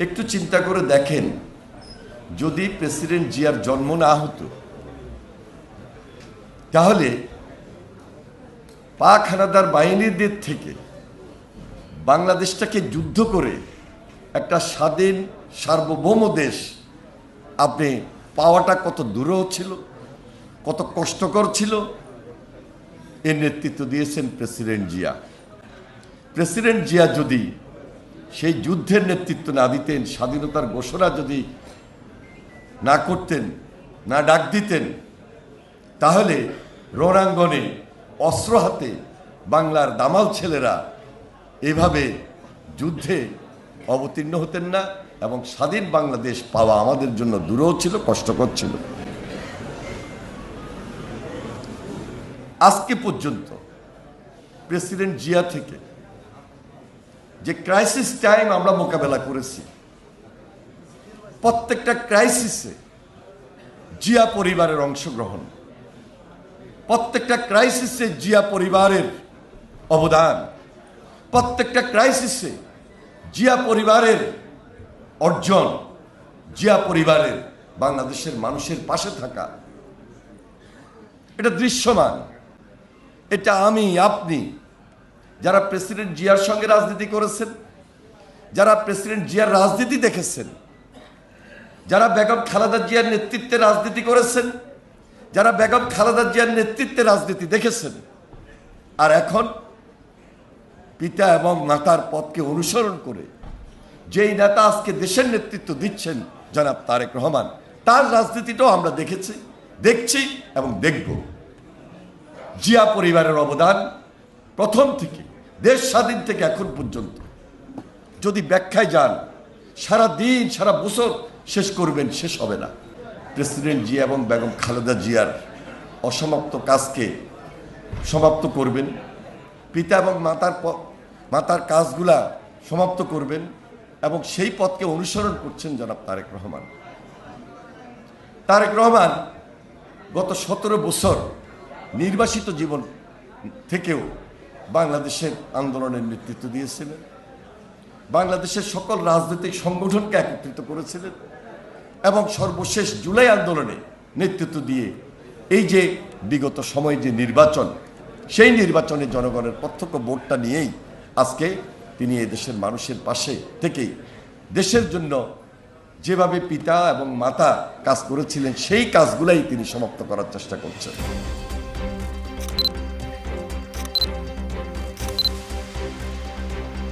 একটু চিন্তা করে দেখেন, যদি প্রেসিডেন্ট জিয়ার জন্ম না হতো তাহলে পাক হানাদার বাহিনীদের থেকে বাংলাদেশটাকে যুদ্ধ করে একটা স্বাধীন সার্বভৌম দেশ আপনি পাওয়াটা কত দূরেও ছিল, কত কষ্টকর ছিল। এর নেতৃত্ব দিয়েছেন প্রেসিডেন্ট জিয়া। প্রেসিডেন্ট জিয়া যদি সেই যুদ্ধের নেতৃত্ব না দিতেন, স্বাধীনতার ঘোষণা যদি না করতেন, না ডাক দিতেন, তাহলে রণাঙ্গনে অস্ত্র হাতে বাংলার দামাল ছেলেরা এভাবে যুদ্ধে অবতীর্ণ হতেন না এবং স্বাধীন বাংলাদেশ পাওয়া আমাদের জন্য দূরেও ছিল, কষ্টকর ছিল। আজকে পর্যন্ত প্রেসিডেন্ট জিয়া থেকে যে ক্রাইসিস টাইম আমরা মোকাবেলা করেছি, প্রত্যেকটা ক্রাইসিসে জিয়া পরিবারের অংশগ্রহণ, প্রত্যেকটা ক্রাইসিসে জিয়া পরিবারের অবদান, প্রত্যেকটা ক্রাইসিসে জিয়া পরিবারের অর্জন, জিয়া পরিবারের বাংলাদেশের মানুষের পাশে থাকা, এটা দৃশ্যমান। এটা আমি, আপনি যারা প্রেসিডেন্ট জিয়ার সঙ্গে রাজনীতি করেছেন, যারা প্রেসিডেন্ট জিয়ার রাজনীতি দেখেছেন, যারা বেগম খালেদা জিয়ার নেতৃত্বে রাজনীতি করেছেন, যারা বেগম খালেদা জিয়ার নেতৃত্বে রাজনীতি দেখেছেন, আর এখন পিতা এবং মাতার পথকে অনুসরণ করে যেই নেতা আজকে দেশের নেতৃত্ব দিচ্ছেন জনাব তারেক রহমান, তার রাজনীতিটাও আমরা দেখেছি, দেখছি এবং দেখব। জিয়া পরিবারের অবদান প্রথম থেকে, দেশ স্বাধীন থেকে এখন পর্যন্ত যদি ব্যাখ্যায় যান, সারা দিন সারা বছর শেষ করবেন, শেষ হবে না। প্রেসিডেন্ট জিয়া এবং বেগম খালেদা জিয়ার অসমাপ্ত কাজকে সমাপ্ত করবেন, পিতা এবং মাতার কাজগুলা সমাপ্ত করবেন এবং সেই পথকে অনুসরণ করছেন জনাব তারেক রহমান। তারেক রহমান গত 17 বছর নির্বাসিত জীবন থেকেও বাংলাদেশের আন্দোলনের নেতৃত্ব দিয়েছিলেন, বাংলাদেশের সকল রাজনৈতিক সংগঠনকে একত্রিত করেছিলেন এবং সর্বশেষ জুলাই আন্দোলনে নেতৃত্ব দিয়ে এই যে বিগত সময় যে নির্বাচন, সেই নির্বাচনে জনগণের প্রত্যক্ষ ভোটটা নিয়েই আজকে তিনি এই দেশের মানুষের পাশে থেকেই দেশের জন্য যেভাবে পিতা এবং মাতা কাজ করেছিলেন, সেই কাজগুলাই তিনি সমাপ্ত করার চেষ্টা করছেন।